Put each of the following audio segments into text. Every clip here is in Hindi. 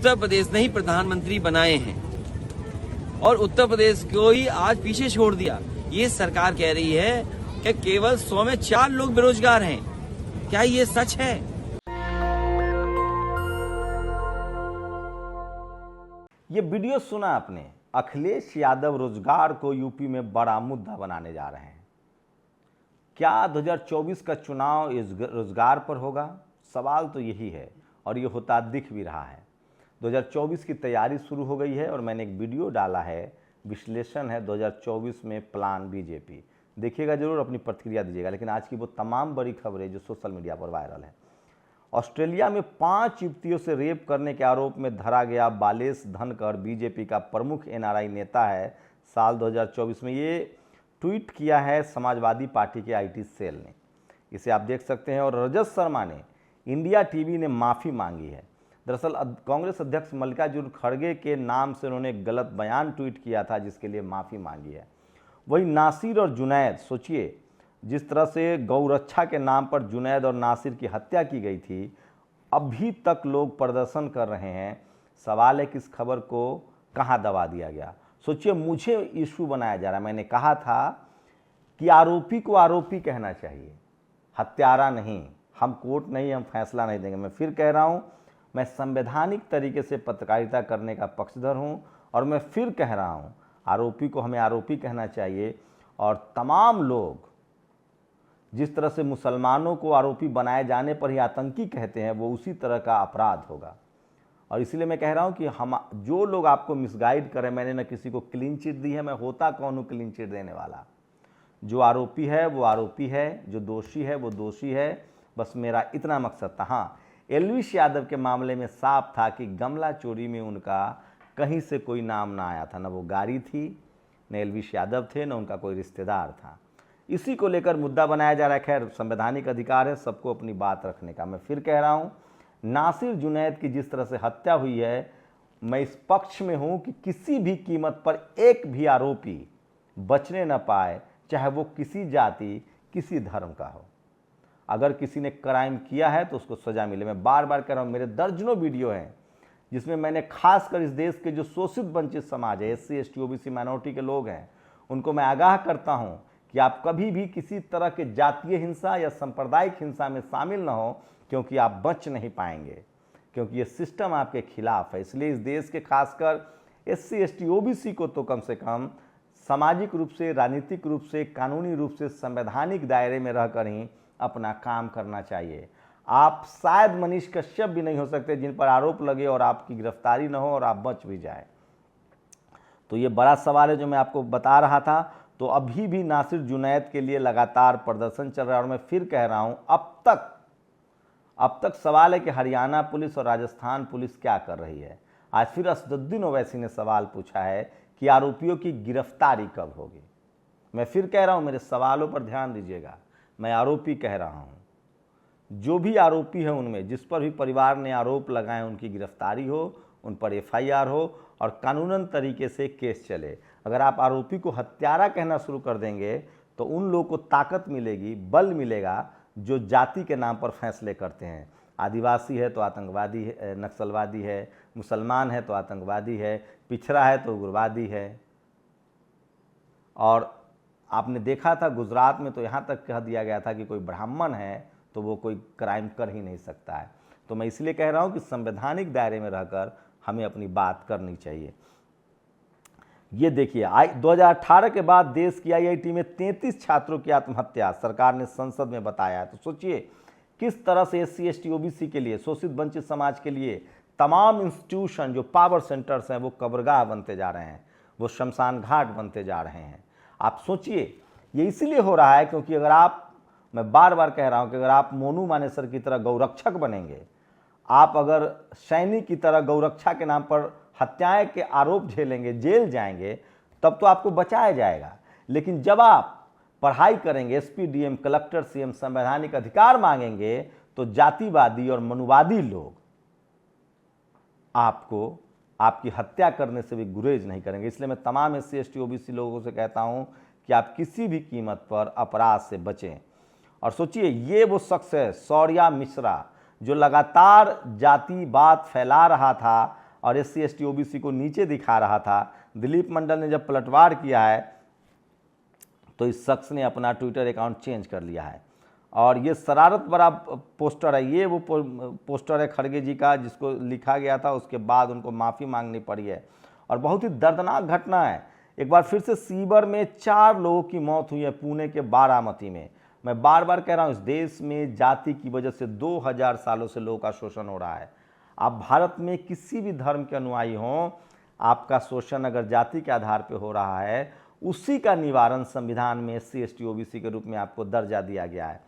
उत्तर प्रदेश ने ही प्रधानमंत्री बनाए हैं और उत्तर प्रदेश को ही आज पीछे छोड़ दिया। ये सरकार कह रही है कि केवल 100 में 4 लोग बेरोजगार हैं। क्या ये सच है? ये वीडियो सुना आपने। अखिलेश यादव रोजगार को यूपी में बड़ा मुद्दा बनाने जा रहे हैं। क्या 2024 का चुनाव इस रोजगार पर होगा? सवाल तो यही है और ये होता दिख भी रहा है। 2024 की तैयारी शुरू हो गई है और मैंने एक वीडियो डाला है, विश्लेषण है 2024 में प्लान बीजेपी। देखिएगा जरूर, अपनी प्रतिक्रिया दीजिएगा। लेकिन आज की वो तमाम बड़ी खबरें जो सोशल मीडिया पर वायरल है। ऑस्ट्रेलिया में 5 युवतियों से रेप करने के आरोप में धरा गया बालेश धनखड़ बीजेपी का प्रमुख एनआरआई नेता है। साल 2024 में ये ट्वीट किया है समाजवादी पार्टी के आईटी सेल ने। इसे आप देख सकते हैं। और रजत शर्मा ने इंडिया टीवी ने माफ़ी मांगी है। दरअसल कांग्रेस अध्यक्ष मल्लिकार्जुन खड़गे के नाम से उन्होंने एक गलत बयान ट्वीट किया था, जिसके लिए माफ़ी मांगी है। वही नासिर और जुनैद, सोचिए जिस तरह से गौरक्षा के नाम पर जुनैद और नासिर की हत्या की गई थी, अभी तक लोग प्रदर्शन कर रहे हैं। सवाल है कि इस खबर को कहाँ दबा दिया गया। सोचिए, मुझे इशू बनाया जा रहा है। मैंने कहा था कि आरोपी को आरोपी कहना चाहिए, हत्यारा नहीं। हम कोर्ट नहीं, हम फैसला नहीं देंगे। मैं फिर कह रहा हूँ, मैं संवैधानिक तरीके से पत्रकारिता करने का पक्षधर हूँ और मैं फिर कह रहा हूँ, आरोपी को हमें आरोपी कहना चाहिए। और तमाम लोग जिस तरह से मुसलमानों को आरोपी बनाए जाने पर ही आतंकी कहते हैं, वो उसी तरह का अपराध होगा। और इसलिए मैं कह रहा हूं कि हम जो लोग आपको मिसगाइड करें, मैंने न किसी को क्लीन चिट दी है, मैं होता कौन हूं क्लीन चिट देने वाला। जो आरोपी है वो आरोपी है, जो दोषी है वो दोषी है। बस मेरा इतना मकसद था। हाँ, एलविश यादव के मामले में साफ था कि गमला चोरी में उनका कहीं से कोई नाम ना आया था। न वो गाड़ी थी, न एलविश यादव थे, न उनका कोई रिश्तेदार था। इसी को लेकर मुद्दा बनाया जा रहा है। खैर, संवैधानिक अधिकार है सबको अपनी बात रखने का। मैं फिर कह रहा हूँ, नासिर जुनैद की जिस तरह से हत्या हुई है, मैं इस पक्ष में हूँ कि किसी भी कीमत पर एक भी आरोपी बचने न पाए, चाहे वो किसी जाति किसी धर्म का हो। अगर किसी ने क्राइम किया है तो उसको सजा मिले। मैं बार बार कह रहा हूँ, मेरे दर्जनों वीडियो हैं जिसमें मैंने खासकर इस देश के जो शोषित वंचित समाज है, SC ST OBC माइनॉरिटी के लोग हैं, उनको मैं आगाह करता हूँ कि आप कभी भी किसी तरह के जातीय हिंसा या सांप्रदायिक हिंसा में शामिल न हो, क्योंकि आप बच नहीं पाएंगे, क्योंकि ये सिस्टम आपके खिलाफ है। इसलिए इस देश के खासकर SC ST OBC को तो कम से कम सामाजिक रूप से, राजनीतिक रूप से, कानूनी रूप से संवैधानिक दायरे में रहकर ही अपना काम करना चाहिए। आप शायद मनीष कश्यप भी नहीं हो सकते जिन पर आरोप लगे और आपकी गिरफ्तारी न हो और आप बच भी जाए। तो ये बड़ा सवाल है जो मैं आपको बता रहा था। तो अभी भी नासिर जुनैद के लिए लगातार प्रदर्शन चल रहा है। और मैं फिर कह रहा हूं, अब तक सवाल है कि हरियाणा पुलिस और राजस्थान पुलिस क्या कर रही है। आज फिर असदुद्दीन ओवैसी ने सवाल पूछा है कि आरोपियों की गिरफ्तारी कब होगी। मैं फिर कह रहा हूं, मेरे सवालों पर ध्यान दीजिएगा। मैं आरोपी कह रहा हूं, जो भी आरोपी है उनमें जिस पर भी परिवार ने आरोप लगाए, उनकी गिरफ्तारी हो, उन पर FIR हो और कानूनन तरीके से केस चले। अगर आप आरोपी को हत्यारा कहना शुरू कर देंगे तो उन लोगों को ताकत मिलेगी, बल मिलेगा, जो जाति के नाम पर फैसले करते हैं। आदिवासी है तो आतंकवादी है, नक्सलवादी है, मुसलमान है तो आतंकवादी है, पिछड़ा है तो उग्रवादी है। और आपने देखा था गुजरात में तो यहाँ तक कह दिया गया था कि कोई ब्राह्मण है तो वो कोई क्राइम कर ही नहीं सकता है। तो मैं इसलिए कह रहा हूँ कि संवैधानिक दायरे में रहकर हमें अपनी बात करनी चाहिए। ये देखिए, 2018 के बाद देश की IIT में 33 छात्रों की आत्महत्या सरकार ने संसद में बताया है। तो सोचिए किस तरह से SC ST OBC के लिए, शोषित वंचित समाज के लिए तमाम इंस्टीट्यूशन जो पावर सेंटर्स हैं वो कब्रगाह बनते जा रहे हैं, वो शमशान घाट बनते जा रहे हैं। आप सोचिए, ये इसलिए हो रहा है क्योंकि अगर आप, मैं बार बार कह रहा हूं कि अगर आप मोनू मानेसर की तरह गौरक्षक बनेंगे, आप अगर सैनिक की तरह गौरक्षा के नाम पर हत्याएं के आरोप झेलेंगे, जेल जाएंगे, तब तो आपको बचाया जाएगा। लेकिन जब आप पढ़ाई करेंगे, SP DM कलेक्टर CM संवैधानिक अधिकार मांगेंगे, तो जातिवादी और मनुवादी लोग आपको आपकी हत्या करने से भी गुरेज नहीं करेंगे। इसलिए मैं तमाम SC ST OBC लोगों से कहता हूं कि आप किसी भी कीमत पर अपराध से बचें। और सोचिए, ये वो शख्स है शौर्या मिश्रा जो लगातार जातिवाद फैला रहा था और SC ST OBC को नीचे दिखा रहा था। दिलीप मंडल ने जब पलटवार किया है तो इस शख्स ने अपना ट्विटर अकाउंट चेंज कर लिया है। और ये शरारत भरा पोस्टर है, ये वो पोस्टर है खड़गे जी का जिसको लिखा गया था, उसके बाद उनको माफ़ी मांगनी पड़ी है। और बहुत ही दर्दनाक घटना है। एक बार फिर से सीवर में 4 लोगों की मौत हुई है, पुणे के बारामती में। मैं बार बार कह रहा हूँ, इस देश में जाति की वजह से 2000 सालों से लोगों का शोषण हो रहा है। आप भारत में किसी भी धर्म के अनुयायी हों, आपका शोषण अगर जाति के आधार पर हो रहा है, उसी का निवारण संविधान में SC ST OBC के रूप में आपको दर्जा दिया गया है।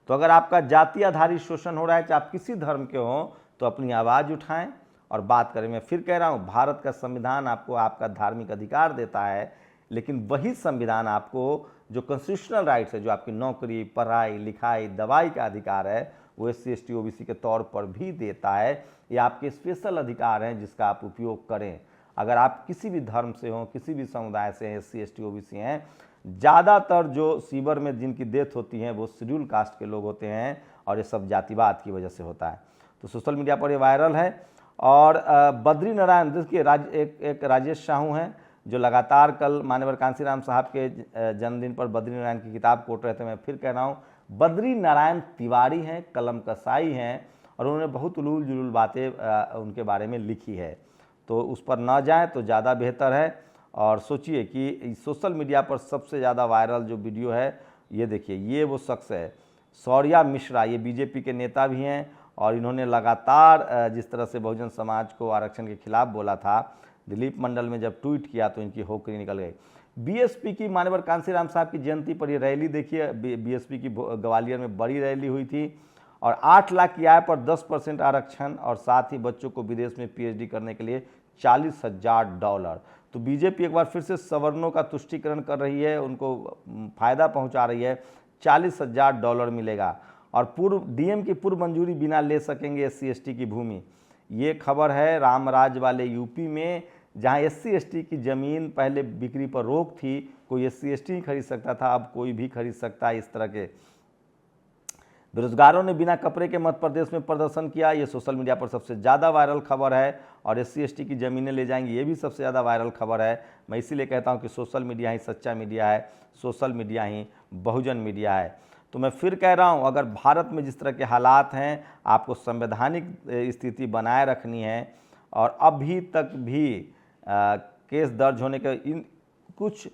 तो अगर आपका जाति आधारित शोषण हो रहा है, चाहे आप किसी धर्म के हों, तो अपनी आवाज़ उठाएं और बात करें। मैं फिर कह रहा हूं, भारत का संविधान आपको आपका धार्मिक अधिकार देता है, लेकिन वही संविधान आपको जो कॉन्स्टिट्यूशनल राइट्स है, जो आपकी नौकरी, पढ़ाई लिखाई, दवाई का अधिकार है, वो SC ST OBC के तौर पर भी देता है। ये आपके स्पेशल अधिकार हैं जिसका आप उपयोग करें। अगर आप किसी भी धर्म से हों, किसी भी समुदाय से हैं, SC ST OBC हैं, ज़्यादातर जो सीवर में जिनकी डेथ होती है वो शेड्यूल कास्ट के लोग होते हैं, और ये सब जातिवाद की वजह से होता है। तो सोशल मीडिया पर ये वायरल है। और बद्री नारायण, देखिए एक राजेश साहू हैं जो लगातार कल मान्यवर कांसीराम साहब के जन्मदिन पर बद्री नारायण की किताब कोट रहे थे। मैं फिर कह रहा हूँ, बद्री नारायण तिवारी हैं, कलम कसाई हैं, और उन्होंने बहुत उलूल जुलूल बातें उनके बारे में लिखी है। तो उस पर ना जाएं तो ज़्यादा बेहतर है। और सोचिए कि सोशल मीडिया पर सबसे ज़्यादा वायरल जो वीडियो है, ये देखिए, ये वो शख्स है शौर्या मिश्रा। ये BJP के नेता भी हैं, और इन्होंने लगातार जिस तरह से बहुजन समाज को आरक्षण के खिलाफ बोला था, दिलीप मंडल में जब ट्वीट किया तो इनकी होकरी निकल गई। BSP की मान्यवर कांसीराम साहब की जयंती पर ये रैली देखिए, BSP की ग्वालियर में बड़ी रैली हुई थी, और 8 लाख की आय पर 10% आरक्षण, और साथ ही बच्चों को विदेश में PhD करने के लिए $40,000। तो BJP एक बार फिर से सवर्णों का तुष्टीकरण कर रही है, उनको फायदा पहुंचा रही है। $40,000 मिलेगा, और पूर्व DM की पूर्व मंजूरी बिना ले सकेंगे SC ST की भूमि। ये खबर है रामराज वाले यूपी में, जहां SC ST की ज़मीन पहले बिक्री पर रोक थी, कोई SC ST ही खरीद सकता था, अब कोई भी खरीद सकता है। इस तरह के बेरोजगारों ने बिना कपड़े के मध्य प्रदेश में प्रदर्शन किया। ये सोशल मीडिया पर सबसे ज़्यादा वायरल खबर है। और SC ST की ज़मीनें ले जाएंगे, ये भी सबसे ज़्यादा वायरल खबर है। मैं इसीलिए कहता हूँ कि सोशल मीडिया ही सच्चा मीडिया है, सोशल मीडिया ही बहुजन मीडिया है। तो मैं फिर कह रहा हूँ, अगर भारत में जिस तरह के हालात हैं, आपको संवैधानिक स्थिति बनाए रखनी है, और अभी तक भी केस दर्ज होने के इन कुछ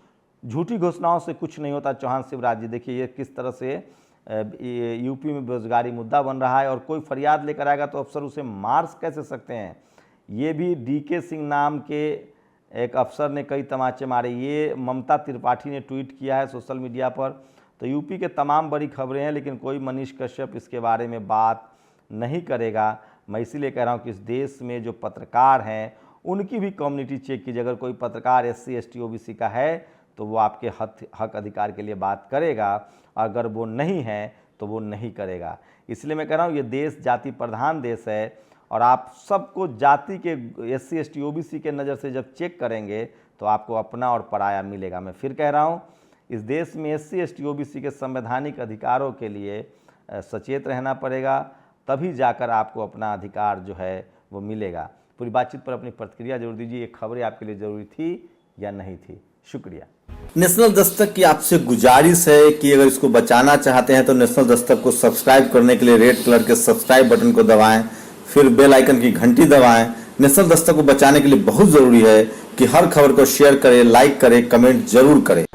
झूठी घोषणाओं से कुछ नहीं होता। चौहान शिवराज जी, देखिए ये किस तरह से यूपी में बेरोजगारी मुद्दा बन रहा है, और कोई फरियाद लेकर आएगा तो अफसर उसे मार कैसे सकते हैं। ये भी DK सिंह नाम के एक अफसर ने कई तमाचे मारे। ये ममता त्रिपाठी ने ट्वीट किया है सोशल मीडिया पर। तो यूपी के तमाम बड़ी खबरें हैं, लेकिन कोई मनीष कश्यप इसके बारे में बात नहीं करेगा। मैं इसीलिए कह रहा हूँ कि इस देश में जो पत्रकार हैं उनकी भी कम्युनिटी चेक कीजिए। अगर कोई पत्रकार SC ST OBC का है तो वो आपके हक अधिकार के लिए बात करेगा, अगर वो नहीं है तो वो नहीं करेगा। इसलिए मैं कह रहा हूँ, ये देश जाति प्रधान देश है, और आप सबको जाति के SC ST OBC के नज़र से जब चेक करेंगे तो आपको अपना और पराया मिलेगा। मैं फिर कह रहा हूँ, इस देश में SC ST OBC के संवैधानिक अधिकारों के लिए सचेत रहना पड़ेगा, तभी जाकर आपको अपना अधिकार जो है वो मिलेगा। पूरी बातचीत पर अपनी प्रतिक्रिया जरूर दीजिए। ये खबरें आपके लिए ज़रूरी थी या नहीं थी? शुक्रिया। नेशनल दस्तक की आपसे गुजारिश है कि अगर इसको बचाना चाहते हैं तो नेशनल दस्तक को सब्सक्राइब करने के लिए रेड कलर के सब्सक्राइब बटन को दबाएं, फिर बेल आइकन की घंटी दबाएं। नेशनल दस्तक को बचाने के लिए बहुत जरूरी है कि हर खबर को शेयर करें, लाइक करें, कमेंट जरूर करें।